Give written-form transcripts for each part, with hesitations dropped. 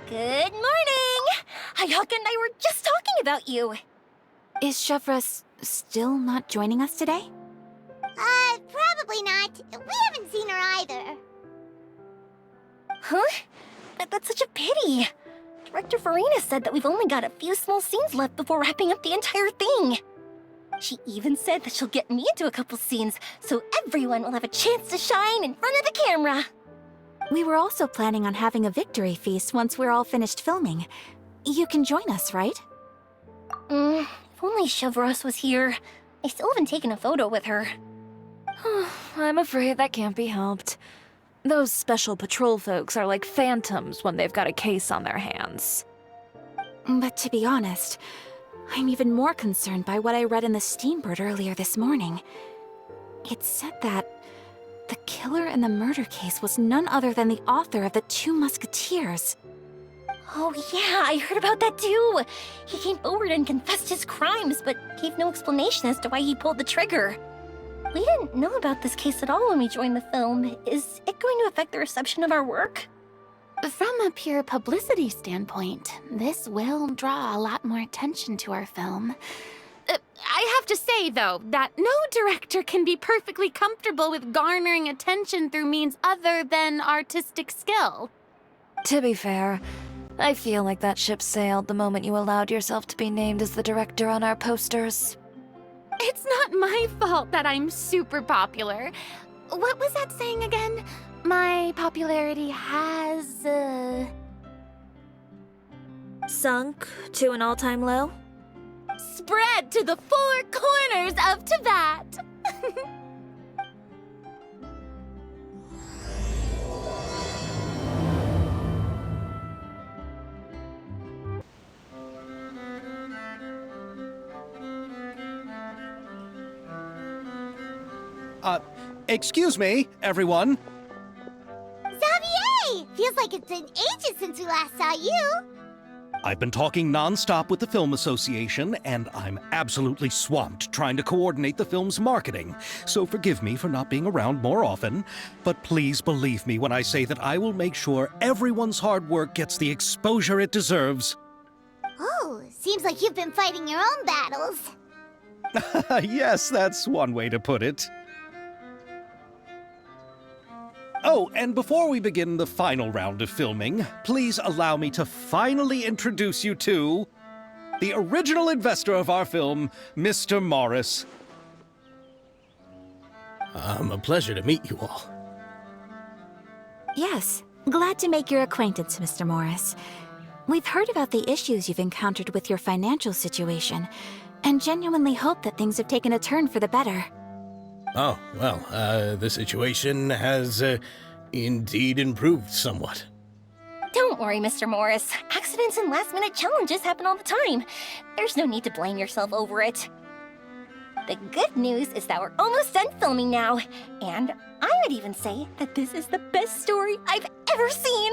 Good morning! Hayaka and I were just talking about you. Is Chevra still not joining us today? Probably not. We haven't seen her either. Huh? That's such a pity. Director Farina said that we've only got a few small scenes left before wrapping up the entire thing. She even said that she'll get me into a couple scenes, so everyone will have a chance to shine in front of the camera. We were also planning on having a victory feast once we're all finished filming. You can join us, right? If only Chevros was here. I still haven't taken a photo with her. I'm afraid that can't be helped. Those special patrol folks are like phantoms when they've got a case on their hands. But to be honest, I'm even more concerned by what I read in the Steambird earlier this morning. It said that the killer in the murder case was none other than the author of the 2 Musketeers. Oh yeah, I heard about that too. He came forward and confessed his crimes, but gave no explanation as to why he pulled the trigger. We didn't know about this case at all when we joined the film. Is it going to affect the reception of our work? From a pure publicity standpoint, this will draw a lot more attention to our film. I have to say, though, that no director can be perfectly comfortable with garnering attention through means other than artistic skill. To be fair, I feel like that ship sailed the moment you allowed yourself to be named as the director on our posters. It's not my fault that I'm super popular. What was that saying again? My popularity has, Sunk to an all-time low? spread to the 4 corners of Tibet. Excuse me, everyone. Xavier! Feels like it's been ages since we last saw you. I've been talking non-stop with the Film Association, and I'm absolutely swamped trying to coordinate the film's marketing. So forgive me for not being around more often, but please believe me when I say that I will make sure everyone's hard work gets the exposure it deserves. Oh, seems like you've been fighting your own battles. Yes, that's one way to put it. Oh, and before we begin the final round of filming, please allow me to finally introduce you to the original investor of our film, Mr. Morris. A pleasure to meet you all. Yes, glad to make your acquaintance, Mr. Morris. We've heard about the issues you've encountered with your financial situation, and genuinely hope that things have taken a turn for the better. Oh, well, the situation has, indeed improved somewhat. Don't worry, Mr. Morris. Accidents and last-minute challenges happen all the time. There's no need to blame yourself over it. The good news is that we're almost done filming now, and I would even say that this is the best story I've ever seen.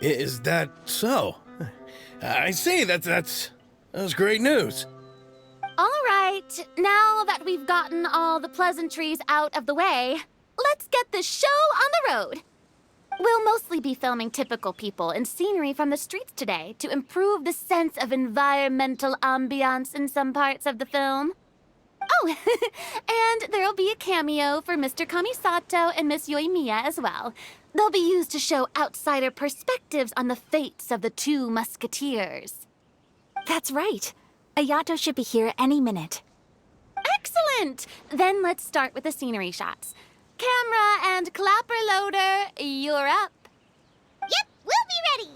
Is that so? I see, that's great news. All right, now that we've gotten all the pleasantries out of the way, let's get this show on the road. We'll mostly be filming typical people and scenery from the streets today to improve the sense of environmental ambiance in some parts of the film. Oh, and there'll be a cameo for Mr. Kamisato and Miss Yoimiya as well. They'll be used to show outsider perspectives on the fates of the 2 Musketeers. That's right. Ayato should be here any minute. Excellent! Then let's start with the scenery shots. Camera and clapper loader, you're up. Yep, we'll be ready.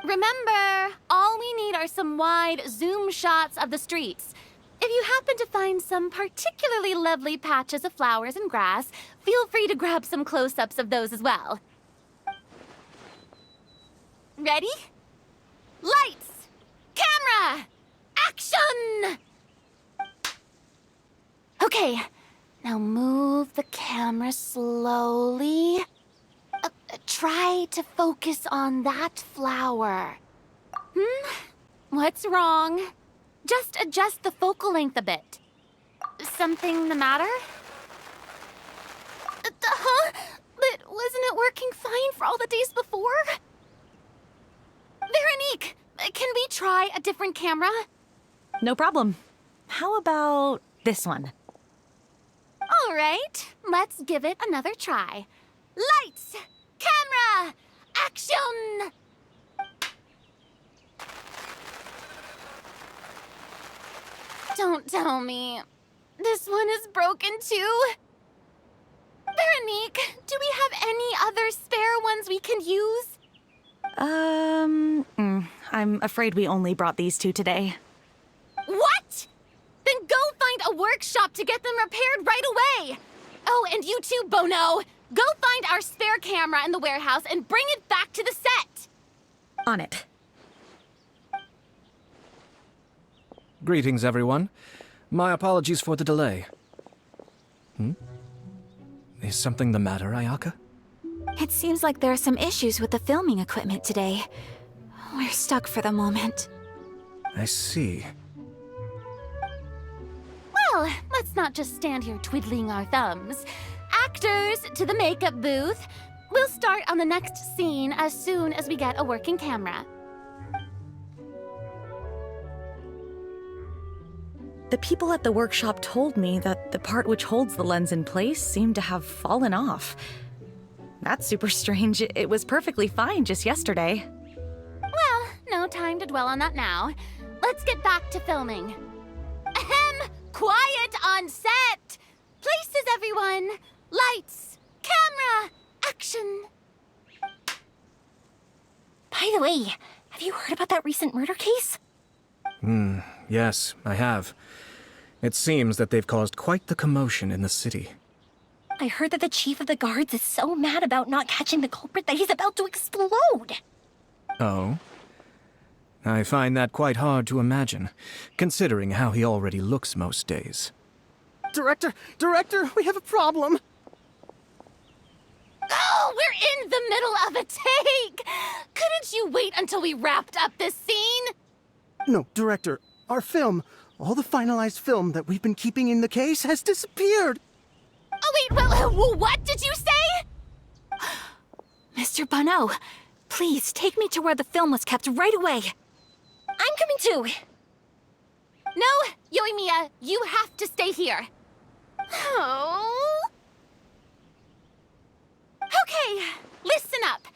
Remember, all we need are some wide zoom shots of the streets. If you happen to find some particularly lovely patches of flowers and grass, feel free to grab some close-ups of those as well. Ready? Lights! Camera! Action! Okay, now move the camera slowly. Try to focus on that flower. What's wrong? Just adjust the focal length a bit. Something the matter? Huh? But wasn't it working fine for all the days before? try a different camera? No problem. How about this one? All right, let's give it another try. Lights! Camera! Action! Don't tell me. This one is broken too? Veronique, do we have any other spare ones we can use? I'm afraid we only brought these two today. What? Then go find a workshop to get them repaired right away. Oh, and you too, Bono. Go find our spare camera in the warehouse and bring it back to the set. On it. Greetings, everyone. My apologies for the delay. Is something the matter, Ayaka? It seems like there are some issues with the filming equipment today. We're stuck for the moment. I see. Well, let's not just stand here twiddling our thumbs. Actors, to the makeup booth. We'll start on the next scene as soon as we get a working camera. The people at the workshop told me that the part which holds the lens in place seemed to have fallen off. That's super strange. It was perfectly fine just yesterday. Well, no time to dwell on that now. Let's get back to filming. Ahem! Quiet on set! Places, everyone! Lights! Camera! Action! By the way, have you heard about that recent murder case? Yes, I have. It seems that they've caused quite the commotion in the city. I heard that the chief of the guards is so mad about not catching the culprit that he's about to explode. Oh? I find that quite hard to imagine, considering how he already looks most days. Director, we have a problem. Oh, we're in the middle of a take! Couldn't you wait until we wrapped up this scene? No, Director, our film, all the finalized film that we've been keeping in the case has disappeared. Oh, wait, well, what did you say? Mr. Bono, please take me to where the film was kept right away. I'm coming too. No, Yoimiya, you have to stay here. Oh. Okay, listen up.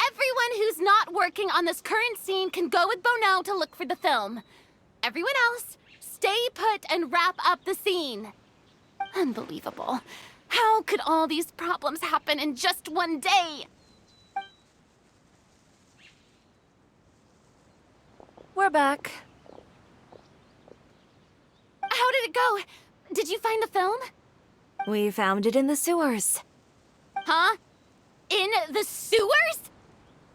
Everyone who's not working on this current scene can go with Bono to look for the film. Everyone else, stay put and wrap up the scene. Unbelievable. How could all these problems happen in just one day? We're back. How did it go? Did you find the film? We found it in the sewers. Huh? In the sewers?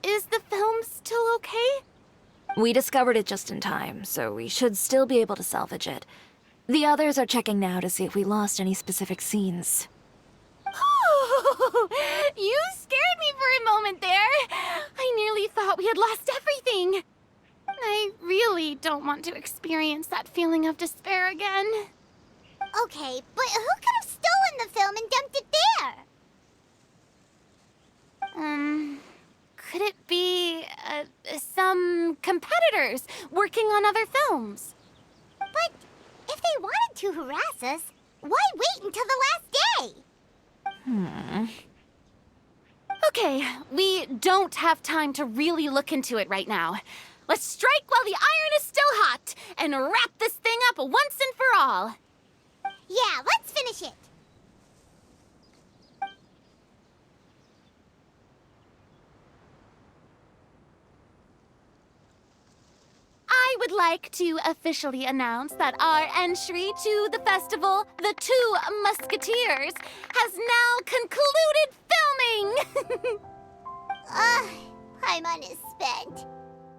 Is the film still okay? We discovered it just in time, so we should still be able to salvage it. The others are checking now to see if we lost any specific scenes. You scared me for a moment there. I nearly thought we had lost everything. I really don't want to experience that feeling of despair again. Okay, but who could have stolen the film and dumped it there? Could it be, some competitors working on other films? But if they wanted to harass us, why wait until the last day? Okay, we don't have time to really look into it right now. Let's strike while the iron is still hot and wrap this thing up once and for all. Yeah, let's finish it. I would like to officially announce that our entry to the festival, The Two Musketeers, has now concluded filming! Paimon is spent.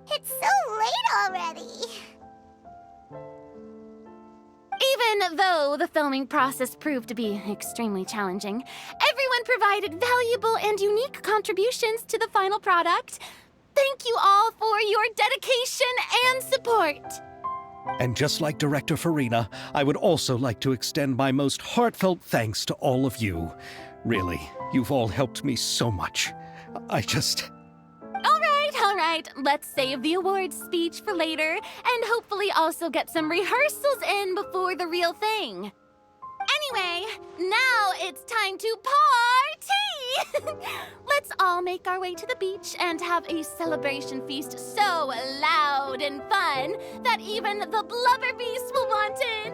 It's so late already. Even though the filming process proved to be extremely challenging, everyone provided valuable and unique contributions to the final product. Thank you all for your dedication and support. And just like Director Farina, I would also like to extend my most heartfelt thanks to all of you. Really, you've all helped me so much. All right, right, let's save the awards speech for later, and hopefully also get some rehearsals in before the real thing. Anyway, now it's time to party! Let's all make our way to the beach and have a celebration feast so loud and fun that even the blubber beast will want in.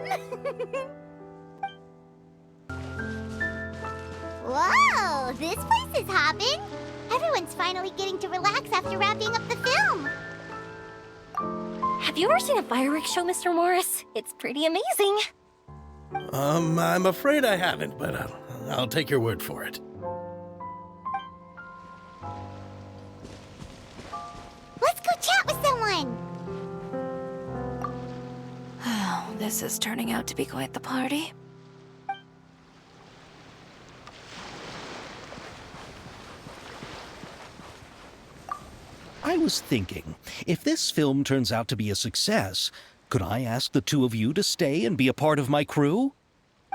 Whoa, this place is hopping. Everyone's finally getting to relax after wrapping up the film. Have you ever seen a fireworks show, Mr. Morris? It's pretty amazing. I'm afraid I haven't, but I'll take your word for it. Let's go chat with someone. Oh, this is turning out to be quite the party. I was thinking, if this film turns out to be a success, could I ask the two of you to stay and be a part of my crew?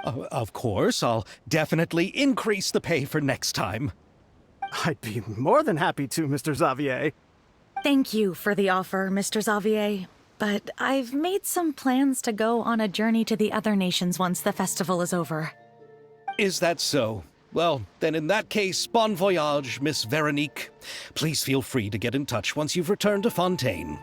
Of course, I'll definitely increase the pay for next time. I'd be more than happy to, Mr. Xavier. Thank you for the offer, Mr. Xavier. But I've made some plans to go on a journey to the other nations once the festival is over. Is that so? Well, then in that case, bon voyage, Miss Veronique. Please feel free to get in touch once you've returned to Fontaine.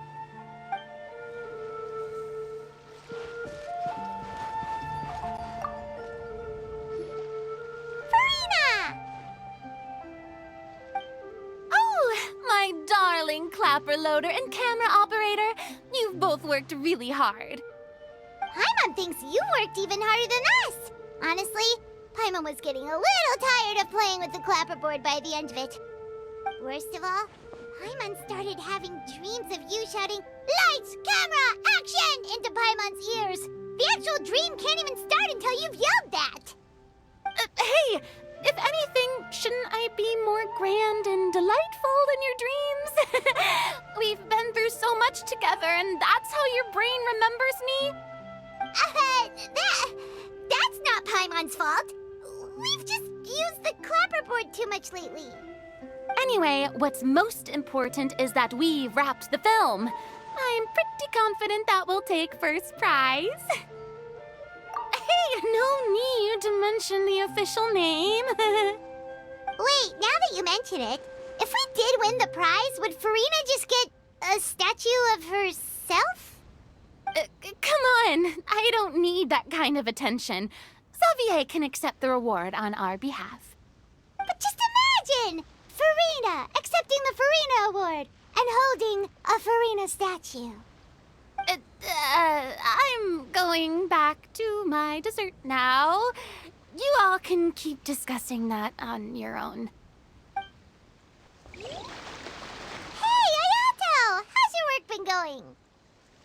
My darling clapper loader and camera operator, you've both worked really hard. Paimon thinks you worked even harder than us. Honestly, Paimon was getting a little tired of playing with the clapperboard by the end of it. Worst of all, Paimon started having dreams of you shouting, "Lights, camera, action!" into Paimon's ears. The actual dream can't even start until you've yelled that. Hey! If anything, shouldn't I be more grand and delightful in your dreams? We've been through so much together, and that's how your brain remembers me? That's not Paimon's fault. We've just used the clapperboard too much lately. Anyway, what's most important is that we wrapped the film. I'm pretty confident that we'll take first prize. Hey, no need to mention the official name. Wait, now that you mention it, if we did win the prize, would Farina just get a statue of herself? Come on, I don't need that kind of attention. Xavier can accept the reward on our behalf. But just imagine! Farina accepting the Farina Award and holding a Farina statue. I'm going back to my dessert now. You all can keep discussing that on your own. Hey, Ayato! How's your work been going?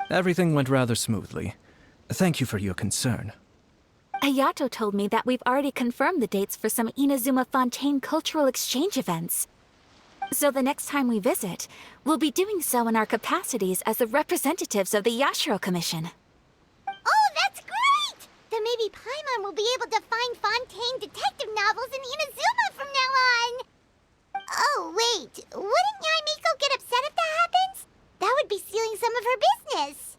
Everything went rather smoothly. Thank you for your concern. Ayato told me that we've already confirmed the dates for some Inazuma Fontaine cultural exchange events. So the next time we visit, we'll be doing so in our capacities as the representatives of the Yashiro Commission. Oh, that's great! Then maybe Paimon will be able to find Fontaine detective novels in Inazuma from now on. Oh, wait. Wouldn't Yaimiko get upset if that happens? That would be stealing some of her business.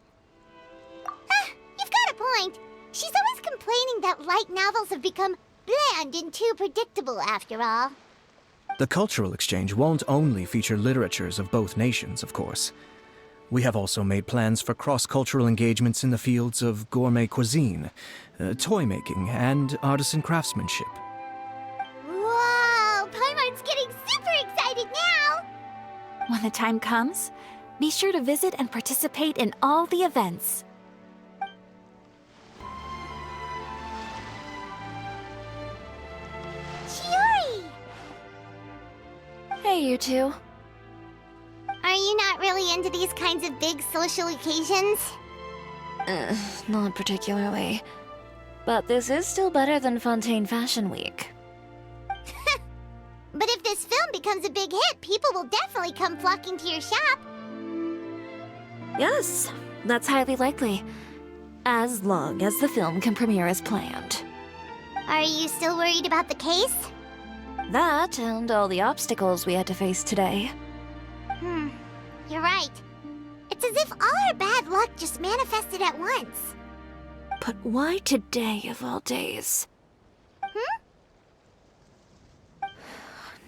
You've got a point. She's always complaining that light novels have become bland and too predictable after all. The cultural exchange won't only feature literatures of both nations, of course. We have also made plans for cross-cultural engagements in the fields of gourmet cuisine, toy making, and artisan craftsmanship. Whoa! Paimon's getting super excited now! When the time comes, be sure to visit and participate in all the events. Chiori! Hey, you two. Are you not really into these kinds of big social occasions? Not particularly. But this is still better than Fontaine Fashion Week. But if this film becomes a big hit, people will definitely come flocking to your shop. Yes, that's highly likely. As long as the film can premiere as planned. Are you still worried about the case? That and all the obstacles we had to face today. You're right. It's as if all our bad luck just manifested at once. But why today of all days?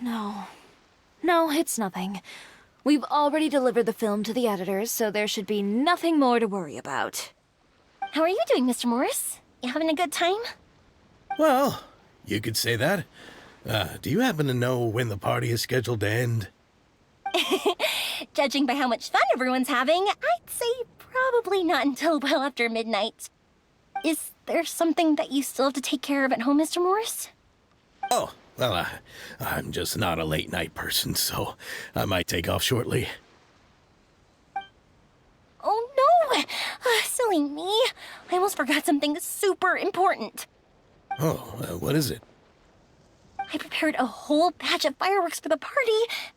No. No, it's nothing. We've already delivered the film to the editors, so there should be nothing more to worry about. How are you doing, Mr. Morris? You having a good time? Well, you could say that. Do you happen to know when the party is scheduled to end? Judging by how much fun everyone's having, I'd say probably not until well after midnight. Is there something that you still have to take care of at home, Mr. Morris? Oh, well, I'm just not a late night person, so I might take off shortly. Oh no! Silly me. I almost forgot something super important. Oh, what is it? I prepared a whole batch of fireworks for the party,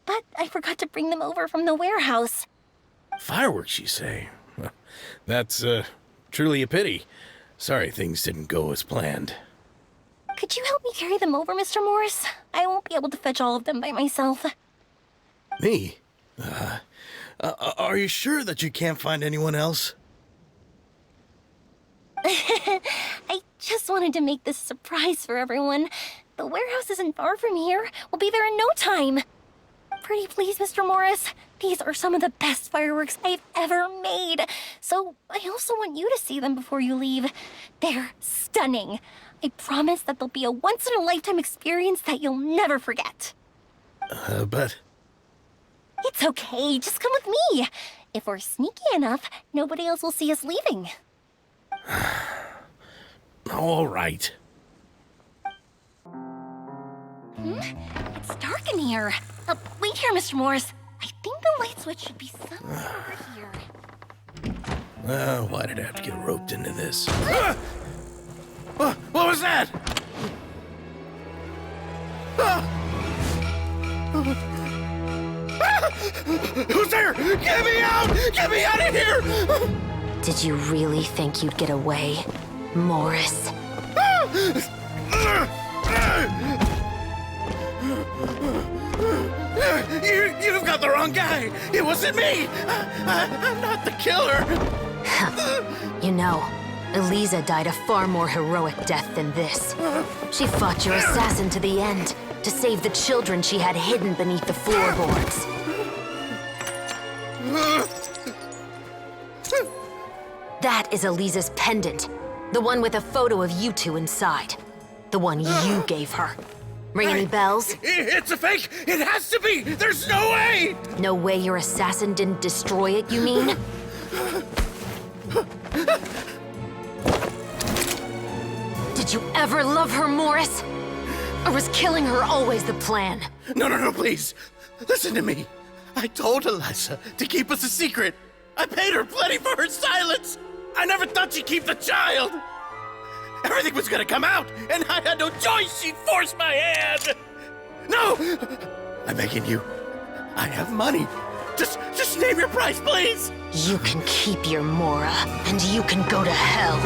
but I forgot to bring them over from the warehouse. Fireworks, you say? Well, that's, truly a pity. Sorry things didn't go as planned. Could you help me carry them over, Mr. Morris? I won't be able to fetch all of them by myself. Me? Are you sure that you can't find anyone else? I just wanted to make this a surprise for everyone. The warehouse isn't far from here. We'll be there in no time. Pretty please, Mr. Morris. These are some of the best fireworks I've ever made. So I also want you to see them before you leave. They're stunning. I promise that they'll be a once-in-a-lifetime experience that you'll never forget. But... It's okay. Just come with me. If we're sneaky enough, nobody else will see us leaving. All right. It's dark in here. Wait here, Mr. Morris. I think the light switch should be somewhere over here. Why did I have to get roped into this? What was that? Who's there? Get me out! Get me out of here! Did you really think you'd get away, Morris? You've got the wrong guy! It wasn't me! I'm not the killer! You know, Eliza died a far more heroic death than this. She fought your assassin to the end, to save the children she had hidden beneath the floorboards. That is Eliza's pendant. The one with a photo of you two inside. The one you gave her. Ring any bells? It's a fake! It has to be! There's no way! No way your assassin didn't destroy it, you mean? Did you ever love her, Morris? Or was killing her always the plan? No, please. Listen to me. I told Eliza to keep us a secret. I paid her plenty for her silence. I never thought she'd keep the child. Everything was gonna come out, and I had no choice. She'd force my hand. No! I'm begging you. I have money. Just name your price, please. You can keep your Mora, and you can go to hell.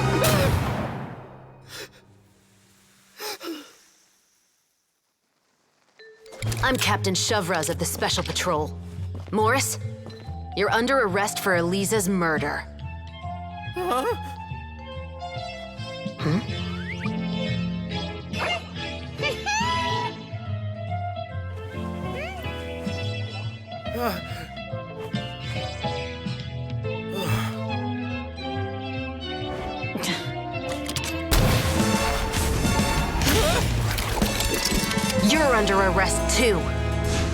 I'm Captain Shovraz of the Special Patrol. Morris, you're under arrest for Eliza's murder. You're under arrest too,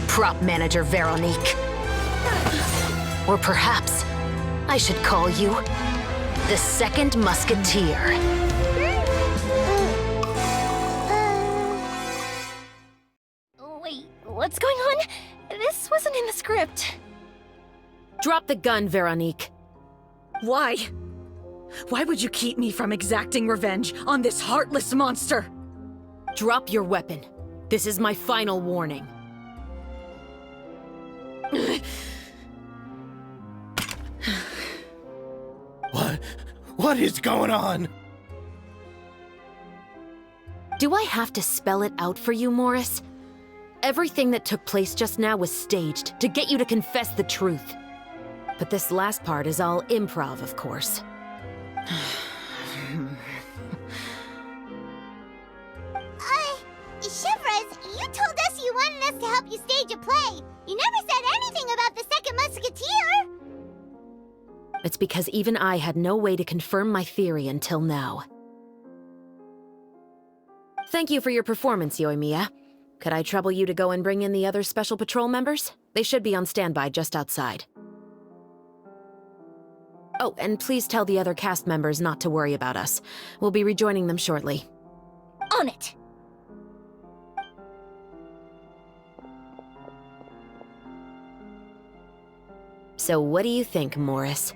prop manager Veronique. Or perhaps I should call you the second Musketeer. Wait, what's going on? This wasn't in the script. Drop the gun, Veronique. Why? Why would you keep me from exacting revenge on this heartless monster? Drop your weapon. This is my final warning. What is going on? Do I have to spell it out for you, Morris? Everything that took place just now was staged to get you to confess the truth. But this last part is all improv, of course. Chevres, you told us you wanted us to help you stage a play. You never said anything about the second Musketeer. It's because even I had no way to confirm my theory until now. Thank you for your performance, Yoimiya. Could I trouble you to go and bring in the other Special Patrol members? They should be on standby just outside. Oh, and please tell the other cast members not to worry about us. We'll be rejoining them shortly. On it! So what do you think, Morris?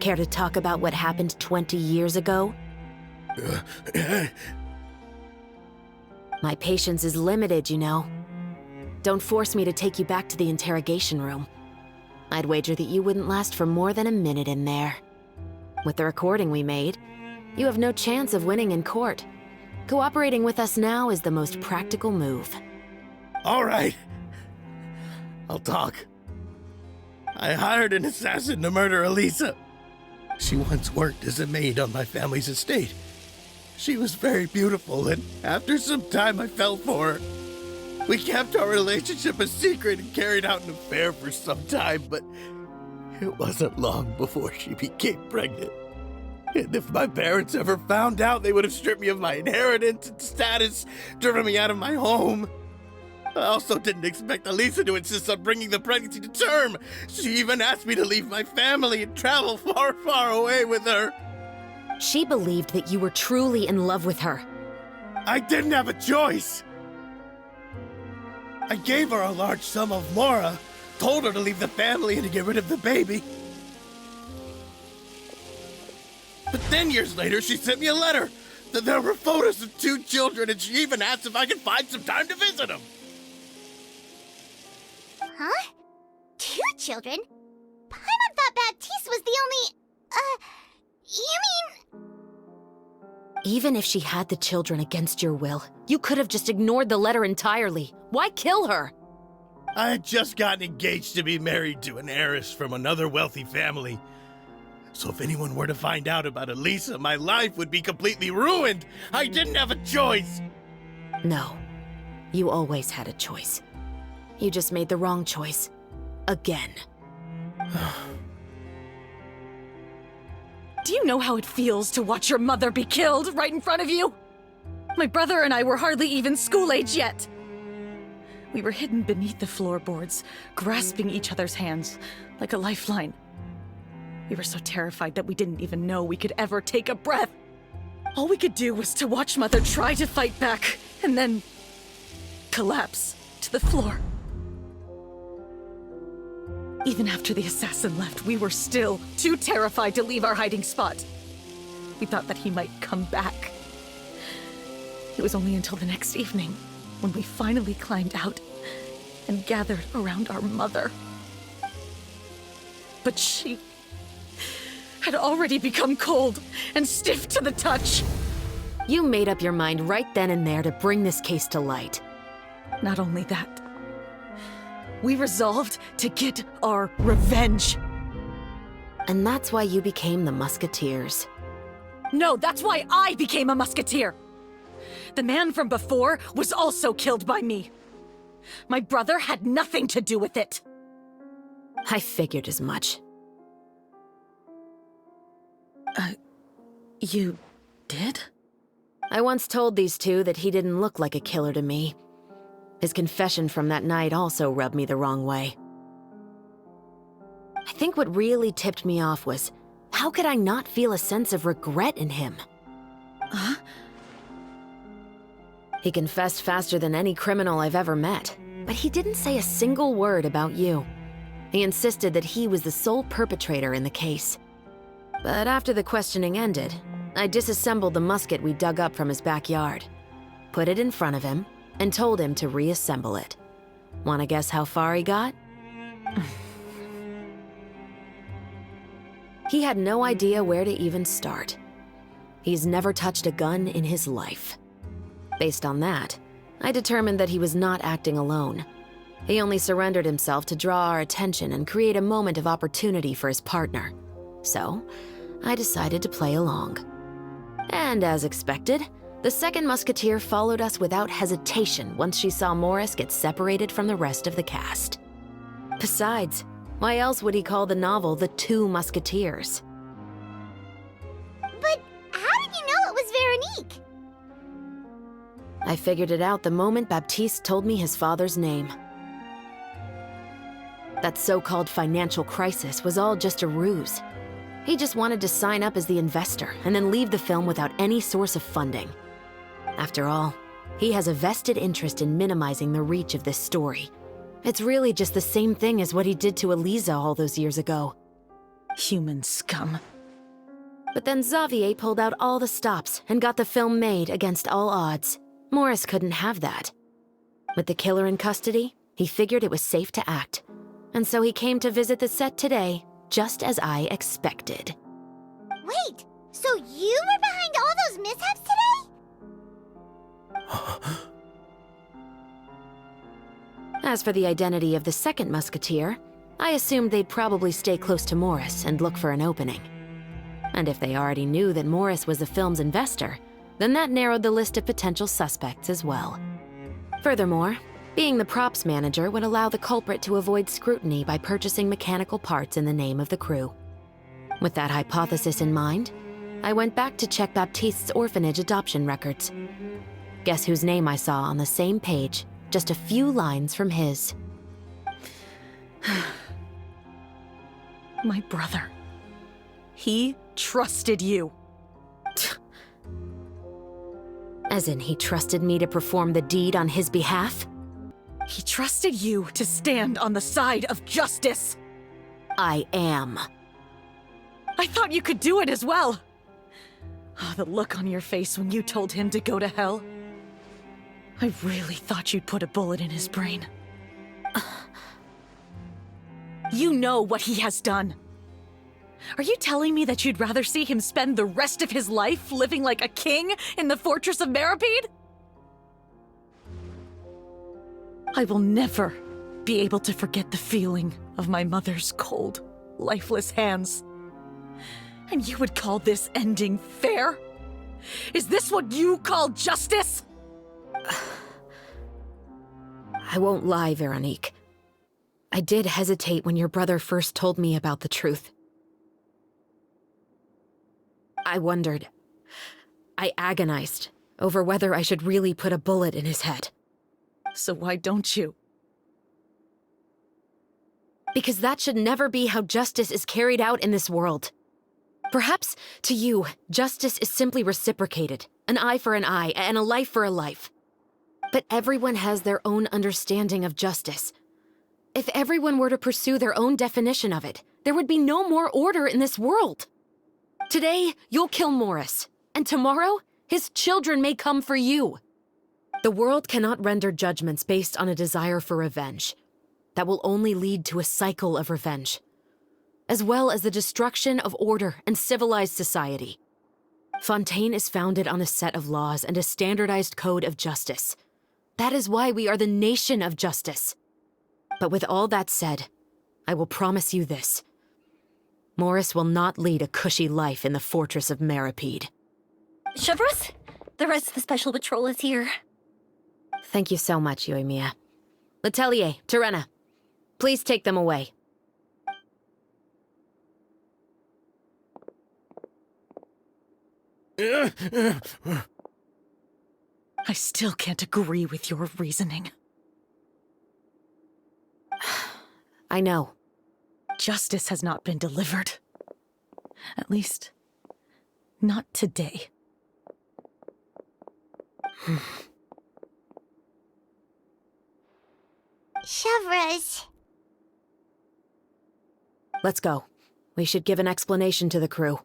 Care to talk about what happened 20 years ago? My patience is limited, you know. Don't force me to take you back to the interrogation room. I'd wager that you wouldn't last for more than a minute in there. With the recording we made, you have no chance of winning in court. Cooperating with us now is the most practical move. All right. I'll talk. I hired an assassin to murder Elisa. She once worked as a maid on my family's estate. She was very beautiful, and after some time I fell for her. We kept our relationship a secret and carried out an affair for some time, but it wasn't long before she became pregnant. And if my parents ever found out, they would have stripped me of my inheritance and status, driven me out of my home. I also didn't expect Elisa to insist on bringing the pregnancy to term. She even asked me to leave my family and travel far, far away with her. She believed that you were truly in love with her. I didn't have a choice. I gave her a large sum of mora, told her to leave the family and to get rid of the baby. But then years later, she sent me a letter. There were photos of 2 children, and she even asked if I could find some time to visit them. Huh? 2 children? Paimon thought Baptiste was the only... you mean... Even if she had the children against your will, you could have just ignored the letter entirely. Why kill her? I had just gotten engaged to be married to an heiress from another wealthy family. So if anyone were to find out about Elisa, my life would be completely ruined. I didn't have a choice. No, you always had a choice. You just made the wrong choice. Again. Do you know how it feels to watch your mother be killed right in front of you? My brother and I were hardly even school age yet. We were hidden beneath the floorboards, grasping each other's hands like a lifeline. We were so terrified that we didn't even know we could ever take a breath. All we could do was to watch Mother try to fight back, and then collapse to the floor. Even after the assassin left, we were still too terrified to leave our hiding spot. We thought that he might come back. It was only until the next evening when we finally climbed out and gathered around our mother. But she had already become cold and stiff to the touch. You made up your mind right then and there to bring this case to light. Not only that, we resolved to get our revenge. And that's why you became the Musketeers. No, that's why I became a Musketeer. The man from before was also killed by me. My brother had nothing to do with it. I figured as much. You did? I once told these two that he didn't look like a killer to me. His confession from that night also rubbed me the wrong way. I think what really tipped me off was, how could I not feel a sense of regret in him? Huh? He confessed faster than any criminal I've ever met, but he didn't say a single word about you. He insisted that he was the sole perpetrator in the case. But after the questioning ended, I disassembled the musket we dug up from his backyard, put it in front of him, and told him to reassemble it. Wanna guess how far he got? He had no idea where to even start. He's never touched a gun in his life. Based on that, I determined that he was not acting alone. He only surrendered himself to draw our attention and create a moment of opportunity for his partner. So, I decided to play along. And as expected, the second musketeer followed us without hesitation once she saw Morris get separated from the rest of the cast. Besides, why else would he call the novel The Two Musketeers? But how did you know it was Veronique? I figured it out the moment Baptiste told me his father's name. That so-called financial crisis was all just a ruse. He just wanted to sign up as the investor and then leave the film without any source of funding. After all, he has a vested interest in minimizing the reach of this story. It's really just the same thing as what he did to Eliza all those years ago. Human scum. But then Xavier pulled out all the stops and got the film made against all odds. Morris couldn't have that. With the killer in custody, he figured it was safe to act. And so he came to visit the set today, just as I expected. Wait, so you were behind all those mishaps today? As for the identity of the second musketeer, I assumed they'd probably stay close to Morris and look for an opening. And if they already knew that Morris was the film's investor, then that narrowed the list of potential suspects as well. Furthermore, being the props manager would allow the culprit to avoid scrutiny by purchasing mechanical parts in the name of the crew. With that hypothesis in mind, I went back to check Baptiste's orphanage adoption records. Guess whose name I saw on the same page, just a few lines from his. My brother. He trusted you. As in, he trusted me to perform the deed on his behalf? He trusted you to stand on the side of justice. I am. I thought you could do it as well. Oh, the look on your face when you told him to go to hell. I really thought you'd put a bullet in his brain. You know what he has done. Are you telling me that you'd rather see him spend the rest of his life living like a king in the fortress of Meripede? I will never be able to forget the feeling of my mother's cold, lifeless hands. And you would call this ending fair? Is this what you call justice? I won't lie, Veronique. I did hesitate when your brother first told me about the truth. I wondered. I agonized over whether I should really put a bullet in his head. So why don't you? Because that should never be how justice is carried out in this world. Perhaps, to you, justice is simply reciprocated. An eye for an eye, and a life for a life. But everyone has their own understanding of justice. If everyone were to pursue their own definition of it, there would be no more order in this world. Today, you'll kill Morris, and tomorrow, his children may come for you. The world cannot render judgments based on a desire for revenge. That will only lead to a cycle of revenge, as well as the destruction of order and civilized society. Fontaine is founded on a set of laws and a standardized code of justice. That is why we are the nation of justice. But with all that said, I will promise you this. Morris will not lead a cushy life in the fortress of Meripede. Chevreuse, the rest of the special patrol is here. Thank you so much, Yoimiya. Letelier, Terena, please take them away. I still can't agree with your reasoning. I know. Justice has not been delivered. At least, not today. Chevreuse. Let's go. We should give an explanation to the crew.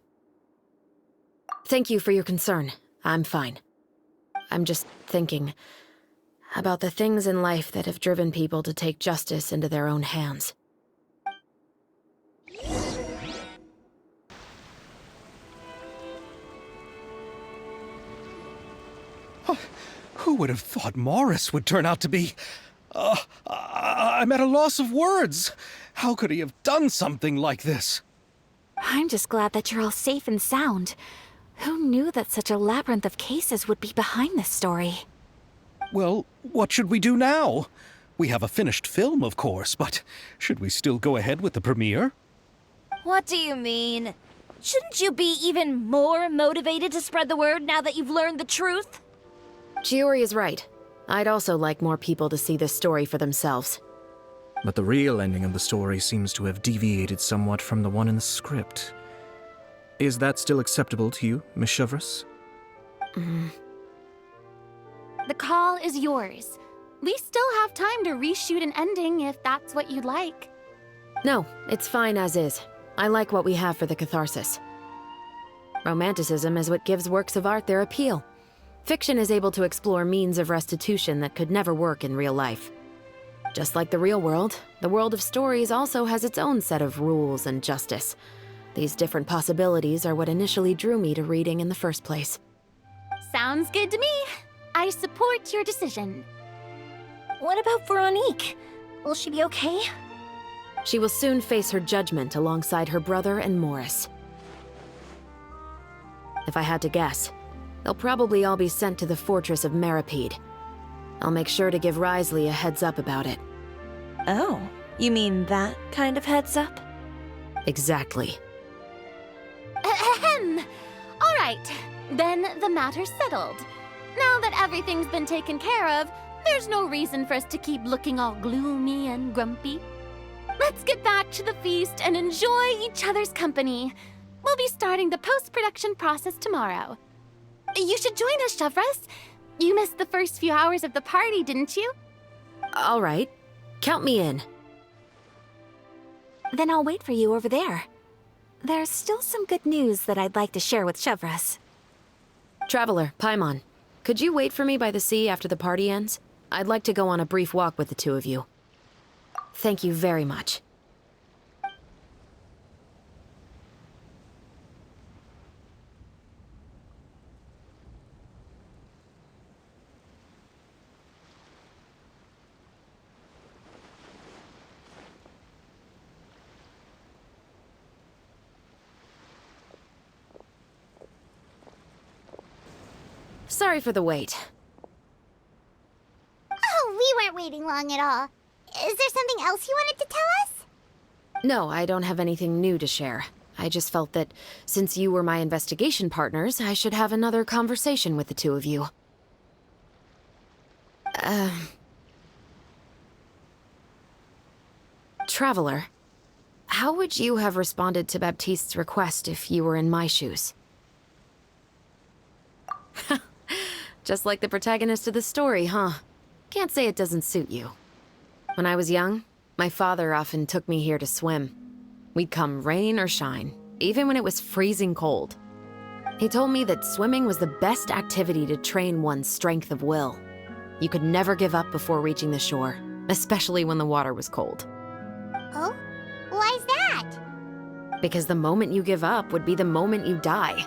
Thank you for your concern. I'm fine. I'm just thinking about the things in life that have driven people to take justice into their own hands. Who would have thought Morris would turn out to be I'm at a loss of words. How could he have done something like this? I'm just glad that you're all safe and sound. Who knew that such a labyrinth of cases would be behind this story? Well, what should we do now? We have a finished film, of course, but should we still go ahead with the premiere? What do you mean? Shouldn't you be even more motivated to spread the word now that you've learned the truth? Chiori is right. I'd also like more people to see this story for themselves. But the real ending of the story seems to have deviated somewhat from the one in the script. Is that still acceptable to you, Miss Chevreuse? The call is yours. We still have time to reshoot an ending if that's what you'd like. No, it's fine as is. I like what we have for the catharsis. Romanticism is what gives works of art their appeal. Fiction is able to explore means of restitution that could never work in real life. Just like the real world, the world of stories also has its own set of rules and justice. These different possibilities are what initially drew me to reading in the first place. Sounds good to me. I support your decision. What about Veronique? Will she be okay? She will soon face her judgment alongside her brother and Morris. If I had to guess, they'll probably all be sent to the fortress of Meripede. I'll make sure to give Risley a heads up about it. Oh, you mean that kind of heads up? Exactly. Ahem. All right, then the matter's settled. Now that everything's been taken care of, there's no reason for us to keep looking all gloomy and grumpy. Let's get back to the feast and enjoy each other's company. We'll be starting the post-production process tomorrow. You should join us, Chevreuse. You missed the first few hours of the party, didn't you? All right. Count me in. Then I'll wait for you over there. There's still some good news that I'd like to share with Chevreuse. Traveler, Paimon, could you wait for me by the sea after the party ends? I'd like to go on a brief walk with the two of you. Thank you very much. Sorry for the wait. Oh, we weren't waiting long at all. Is there something else you wanted to tell us? No, I don't have anything new to share. I just felt that since you were my investigation partners, I should have another conversation with the two of you. Traveler, how would you have responded to Baptiste's request if you were in my shoes? Just like the protagonist of the story, huh? Can't say it doesn't suit you. When I was young, my father often took me here to swim. We'd come rain or shine, even when it was freezing cold. He told me that swimming was the best activity to train one's strength of will. You could never give up before reaching the shore, especially when the water was cold. Oh? Why's that? Because the moment you give up would be the moment you die.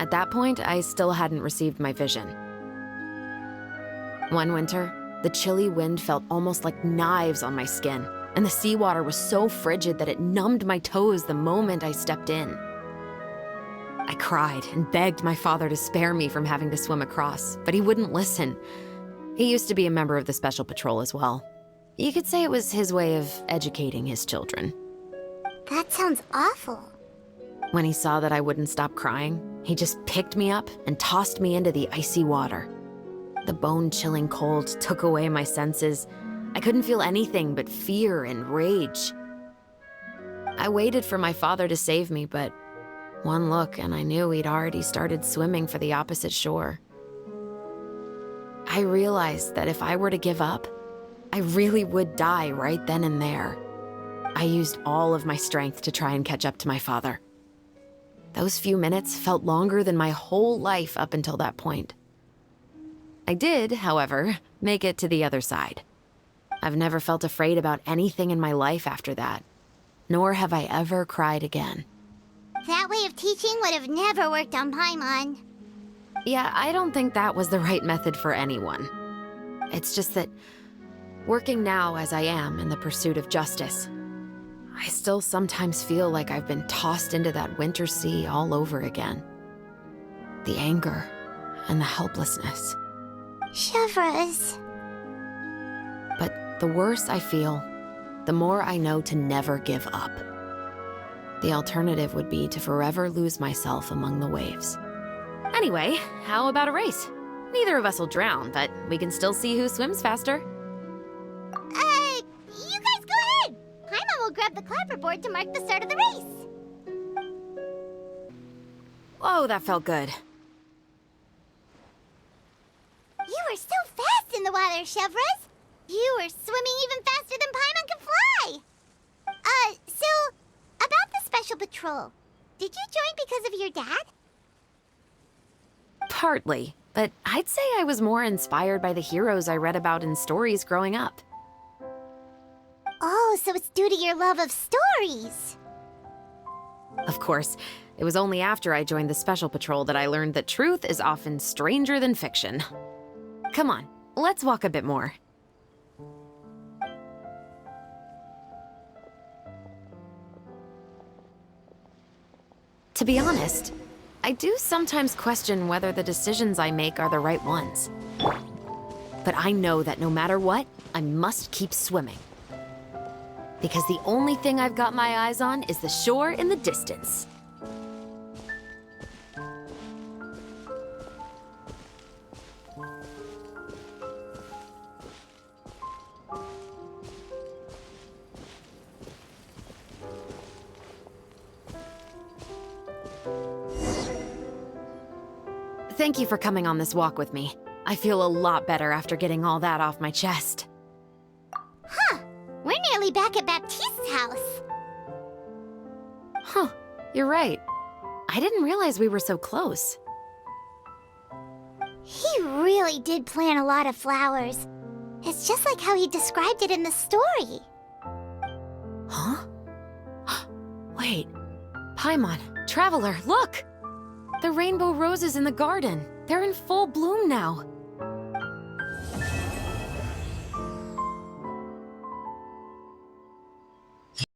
At that point, I still hadn't received my vision. One winter, the chilly wind felt almost like knives on my skin, and the seawater was so frigid that it numbed my toes the moment I stepped in. I cried and begged my father to spare me from having to swim across, but he wouldn't listen. He used to be a member of the Special Patrol as well. You could say it was his way of educating his children. That sounds awful. When he saw that I wouldn't stop crying, he just picked me up and tossed me into the icy water. The bone-chilling cold took away my senses. I couldn't feel anything but fear and rage. I waited for my father to save me, but one look and I knew he'd already started swimming for the opposite shore. I realized that if I were to give up, I really would die right then and there. I used all of my strength to try and catch up to my father. Those few minutes felt longer than my whole life up until that point. I did, however, make it to the other side. I've never felt afraid about anything in my life after that, nor have I ever cried again. That way of teaching would have never worked on Paimon. Yeah, I don't think that was the right method for anyone. It's just that Working now as I am in the pursuit of justice, I still sometimes feel like I've been tossed into that winter sea all over again. The anger and the helplessness. Chevreuse. But the worse I feel, the more I know to never give up. The alternative would be to forever lose myself among the waves. Anyway, how about a race? Neither of us will drown, but we can still see who swims faster. You guys go ahead! Paimon will grab the clapperboard to mark the start of the race. Whoa, that felt good. You were so fast in the water, Chevreuse! You were swimming even faster than Paimon can fly! So, about the Special Patrol, did you join because of your dad? Partly, but I'd say I was more inspired by the heroes I read about in stories growing up. Oh, so it's due to your love of stories. Of course, it was only after I joined the Special Patrol that I learned that truth is often stranger than fiction. Come on, let's walk a bit more. To be honest, I do sometimes question whether the decisions I make are the right ones. But I know that no matter what, I must keep swimming. Because the only thing I've got my eyes on is the shore in the distance. Thank you for coming on this walk with me. I feel a lot better after getting all that off my chest. Huh. We're nearly back at Baptiste's house. Huh. You're right. I didn't realize we were so close. He really did plant a lot of flowers. It's just like how he described it in the story. Huh? Wait. Paimon, Traveler, look! The rainbow roses in the garden. They're in full bloom now.